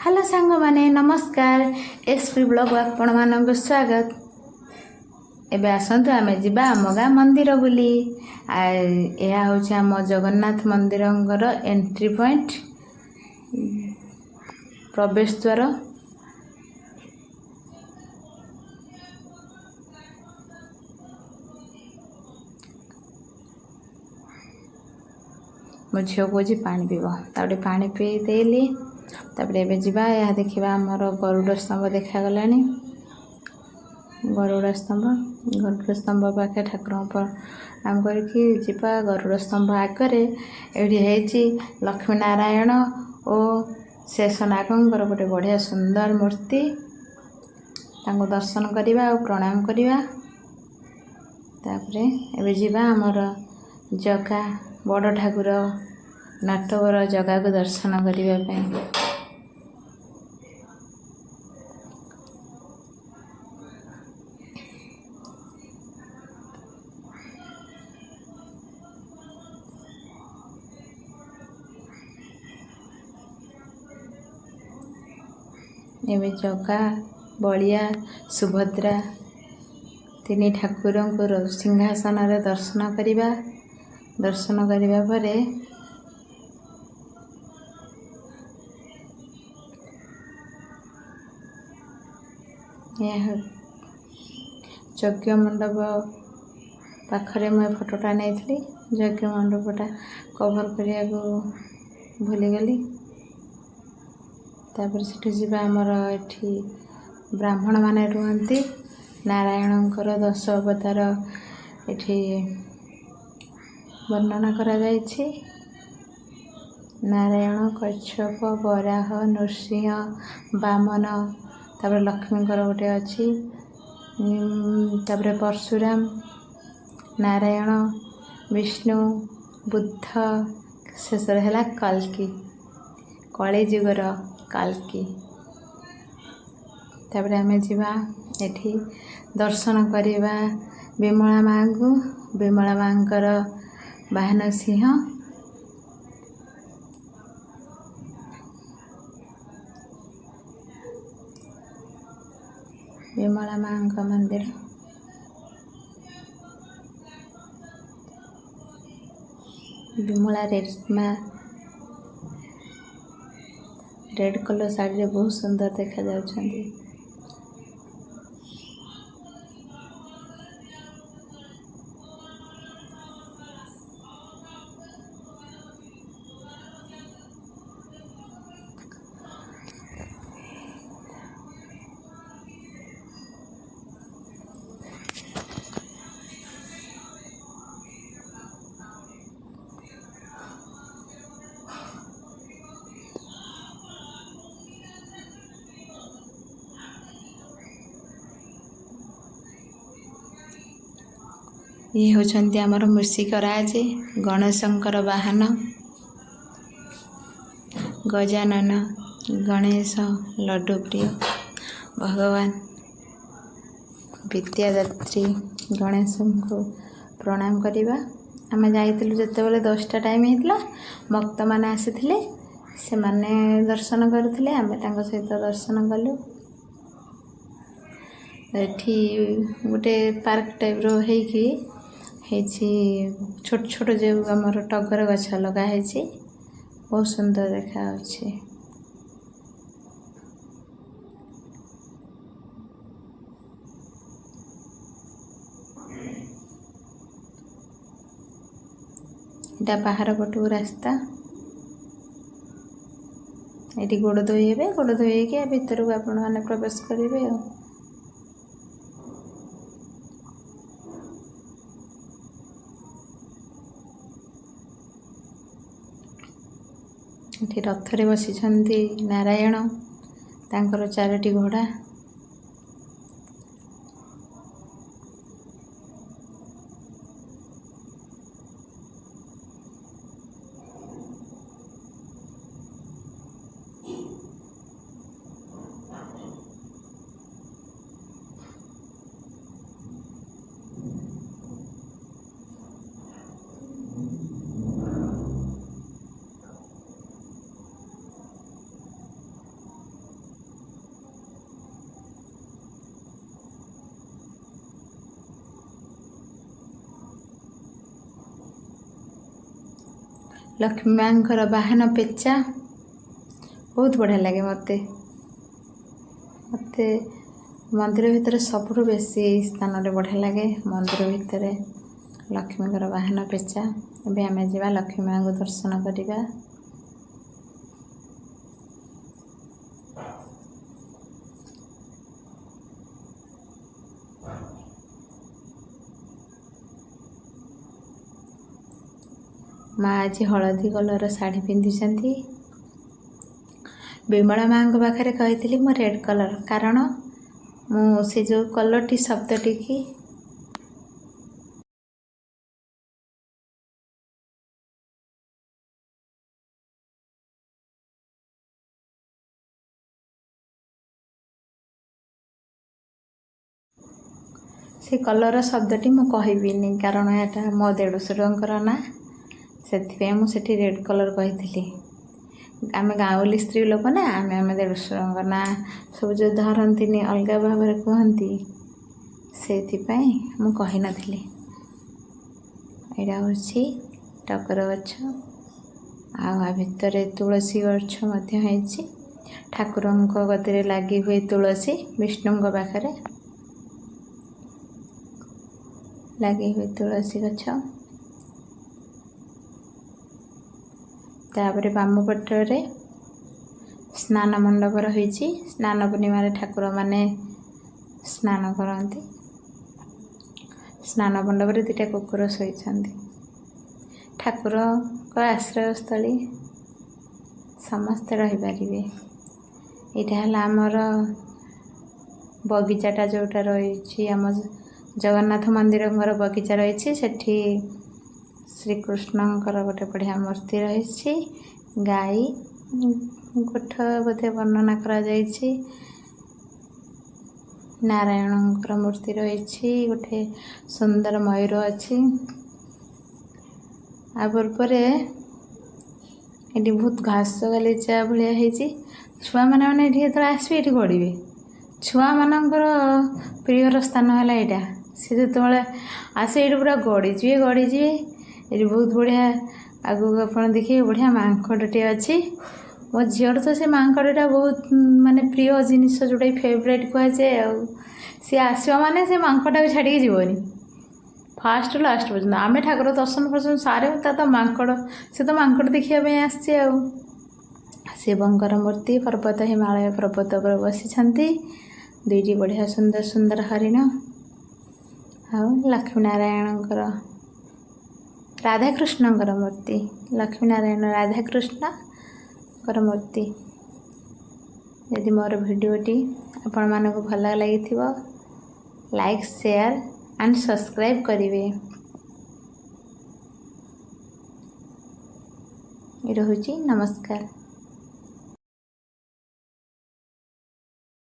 Hello सांग माने नमस्कार एसपी ब्लॉग आपण मानक स्वागत। एबे आसंतु आमे जिबा आम गाँ मंदिर बुली या हूँ आम जगन्नाथ मंदिर एंट्री पॉइंट प्रवेश द्वार। मो झील को पानी पीब तापरे पानी पी देली तापरे एबे जिबा या देखिबा हमर गरुड़ स्तंभ देखागला। गरुड़ स्तंभ पाखे ठाकुर प्रणाम करके जीवा। गरुड़ स्तंभ आगे ये लक्ष्मी नारायण और शेषनागंकर गोटे बढ़िया सुंदर मूर्ति दर्शन करवा और प्रणाम करवा। तापरे एबे जीवा हमर जगा बड़ ठाकुर नाटवर जगह को दर्शन करने। एवं जगा बलिया सुभद्रा तीन ठाकुर को सिंहासन दर्शन करवा। दर्शन करने पर यज्ञ मंडप पाखरे मुझे फोटोटा नहीं यज्ञ मंडपटा कवर करने को भूलीगली। तापर से जीवा आमर एठी ब्राह्मण माने रुहंती नारायणकर 10 अवतार एठी वर्णना करा जायछि। नारायण कच्छप वराह नृसिंह वामन तापर लक्ष्मीकर गोटे अच्छी तापर परशुराम नारायण विष्णु बुद्ध शेष है कल्कि कली जुगर कल्कि। तापर आमे जीवा एठी दर्शन करवा विमला माँ को। विमला माँकर वाहन सिंह विमला माँ का मंदिर विमला रेड कलर साड़ी बहुत सुंदर देखा जाउछंती। ये होचंती आमर मूषिकराज गणेशंकर वाहन गजानन गणेश लड्डू प्रिय भगवान विद्यादात्री गणेश को प्रणाम करवा। आम जाइलु जिते बड़े 10टा टाइम होता भक्त मैंने आसी से माने दर्शन करते आम सहित दर्शन कलु। एठी गोटे पार्क टाइप रो छोट छोट जो आमर टगर गछ लगाई बहुत सुंदर देखा। इटा बाहर पटू रास्ता ये गोड़ धोइबे गोड़ धोइके भीतर को आपण मैंने प्रवेश करेंगे। ये रथरे बसी नारायण तांकर 4टी घोड़ा लक्ष्मी माँकर वाहन पेचा बहुत बढ़िया लगे मते मते मंदिर भितर सबुठ बेसी स्थान रे बढ़िया लगे मंदिर भितर लक्ष्मीकर वाहन पेचा। एबे आमे जीवा लक्ष्मी माँ को दर्शन करिबा। माँ आज हलदी कलर शाढ़ी पिंधि विमला माँ पाखे कही मो रेड कलर कारण मु से जो कलर टी शब्द टी की से कलर शब्दटी मु कहबिनी कारण यहाँ मो देढ़शुर ना से मुझे रेड कलर कही आम गाँवली स्त्री लोक ना आम आम देढ़शुर ना सब जो धरती अलग भाव कहती से मु कही नथिली। यहाँ हूँ टकर गछ आ भितर तुलसी गछ ठाकुर गति लगी हुए तुलसी विष्णु पाखे लगी हुई तुलसी गछ तापर बाम पटरे स्नान मंडप रही। स्नान पूर्णिमा ठाकुर माने स्नान करती। स्नान मंडप रे दुटा कुकुर शोइछन्ति। ठाकुर को आश्रयस्थली समस्ते रही पारिबे। एटा हला हमर बगीचाटा जोटा रही आम जगन्नाथ मंदिर बगीचा रही सेठी श्रीकृष्णकर गोटे बढ़िया मूर्ति रही। गाई गोठ बोधे वर्णना करा जाइछि। नारायणकर मूर्ति रही गोटे सुंदर मयूर अच्छी आपर ये बहुत घास गालीचा भाया छुआ मैंने जो आसवे ये गड़े छुआ मानकर प्रियर स्थान है यहाँ सी जो आसे ये पूरा गड़ीजे ये बहुत बढ़िया आगू आप देखिए बढ़िया मांकड़टे अच्छी मो झीर तो से मांकड़टा बहुत माने प्रिय जिनिस जोटा फेवरेट कहुए सी आसवा माने से मांकड़ा भी छाड़ी जीवनी फास्ट लास्ट पर्यटन आम ठाकुर दर्शन पर्यटन सारे तो मांकड़ से तो मांकड़ देखापी आसचे शिवंकर मूर्ति पर्वत हिमालय पर्वत पर बसी दुईटी बढ़िया सुंदर सुंदर हरिण आ लक्ष्मी नारायणकर राधाकृष्णकर मूर्ति लक्ष्मी नारायण राधाकृष्णकर मूर्ति। यदि मोर भिडियोटी आपण मानक भल लगी लाइक शेयर एंड सब्सक्राइब करेंगे। रहुची नमस्कार।